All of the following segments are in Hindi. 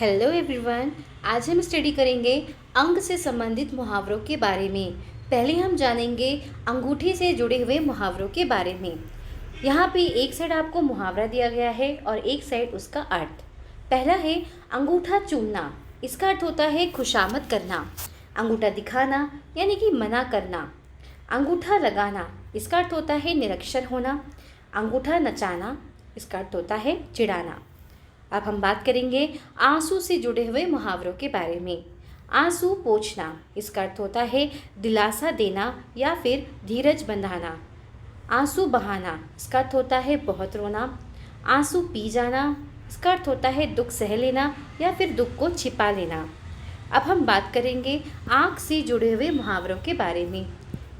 Hello everyone. आज हम स्टडी करेंगे अंक से संबंधित मुहावरों के बारे में। पहले हम जानेंगे अंगूठे से जुड़े हुए मुहावरों के बारे में। यहाँ पे एक साइड आपको मुहावरा दिया गया है और एक साइड उसका अर्थ। पहला है अंगूठा चूमना। इसका अर्थ होता है खुशामद करना, अंगूठा दिखाना यानी कि मना करना। अंगूठा लगाना, इसका अर्थ होता है निरक्षर होना। अंगूठा नचाना, इसका अर्थ होता है चिढ़ाना। अब हम बात करेंगे आंसू से जुड़े हुए मुहावरों के बारे में। आंसू पोंछना, इसका अर्थ होता है दिलासा देना या फिर धीरज बंधाना। आंसू बहाना, इसका अर्थ होता है बहुत रोना। आंसू पी जाना, इसका अर्थ होता है दुख सह लेना या फिर दुख को छिपा लेना। अब हम बात करेंगे आँख से जुड़े हुए मुहावरों के बारे में।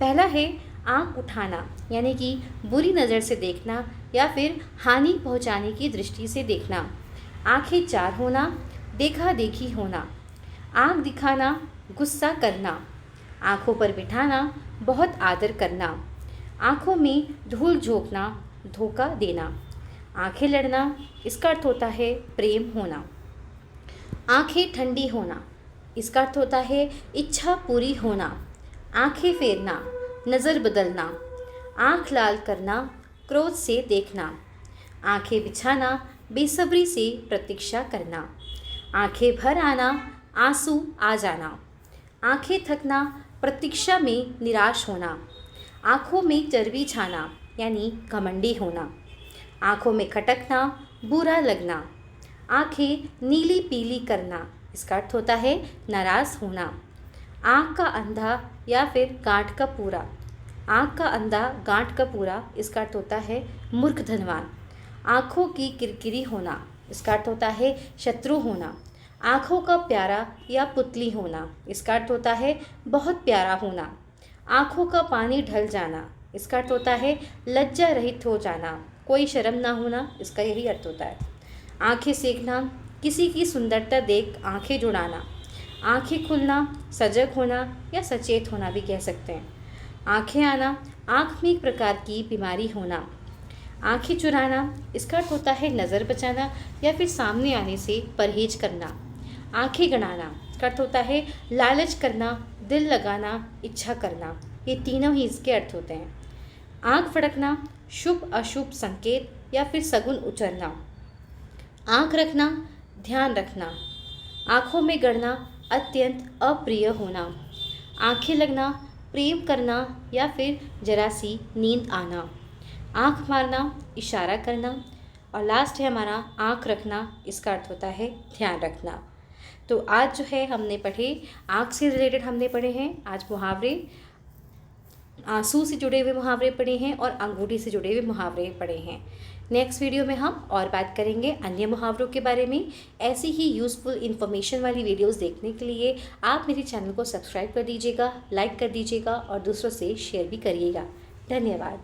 पहला है आँख उठाना, यानी कि बुरी नज़र से देखना या फिर हानि पहुंचाने की दृष्टि से देखना। आंखें चार होना, देखा देखी होना। आँख दिखाना, गुस्सा करना। आँखों पर बिठाना, बहुत आदर करना। आँखों में धूल झोंकना, धोखा देना। आँखें लड़ना, इसका अर्थ होता है प्रेम होना। आँखें ठंडी होना, इसका अर्थ होता है इच्छा पूरी होना। आँखें फेरना, नज़र बदलना। आँख लाल करना, क्रोध से देखना। आँखें बिछाना, बेसब्री से प्रतीक्षा करना। आंखें भर आना, आंसू आ जाना। आंखें थकना, प्रतीक्षा में निराश होना। आँखों में चर्बी छाना यानी घमंडी होना। आँखों में खटकना, बुरा लगना। आंखें नीली पीली करना, इसका अर्थ होता है नाराज़ होना। आँख का अंधा या फिर गांठ का पूरा। आँख का अंधा गांठ का पूरा, इसका अर्थ होता है मूर्ख धनवान। आँखों की किरकिरी होना, इसका अर्थ होता है शत्रु होना। आँखों का प्यारा या पुतली होना, इसका अर्थ होता है बहुत प्यारा होना। आँखों का पानी ढल जाना, इसका अर्थ होता है लज्जा रहित हो जाना, कोई शर्म ना होना, इसका यही अर्थ होता है। आँखें सेकना, किसी की सुंदरता देख आँखें जुड़ाना। आँखें खुलना, सजग होना या सचेत होना भी कह सकते हैं। आँखें आना, आँख में एक प्रकार की बीमारी होना। आँखें चुराना, इसका अर्थ होता है नज़र बचाना या फिर सामने आने से परहेज करना। आँखें गड़ाना, इसका अर्थ होता है लालच करना, दिल लगाना, इच्छा करना। ये तीनों ही इसके अर्थ होते हैं। आँख फड़कना, शुभ अशुभ संकेत या फिर सगुन उचरना। आँख रखना, ध्यान रखना। आँखों में गड़ना, अत्यंत अप्रिय होना। आँखें लगना, प्रेम करना या फिर जरा सी नींद आना। आँख मारना, इशारा करना। और लास्ट है हमारा आँख रखना, इसका अर्थ होता है ध्यान रखना। तो आज जो है हमने पढ़े आँख से रिलेटेड हमने पढ़े हैं आज मुहावरे। आंसू से जुड़े हुए मुहावरे पढ़े हैं और अंगूठी से जुड़े हुए मुहावरे पढ़े हैं। नेक्स्ट वीडियो में हम और बात करेंगे अन्य मुहावरों के बारे में। ऐसी ही यूज़फुल इन्फॉर्मेशन वाली वीडियोस देखने के लिए आप मेरे चैनल को सब्सक्राइब कर दीजिएगा, लाइक कर दीजिएगा और दूसरों से शेयर भी करिएगा। धन्यवाद।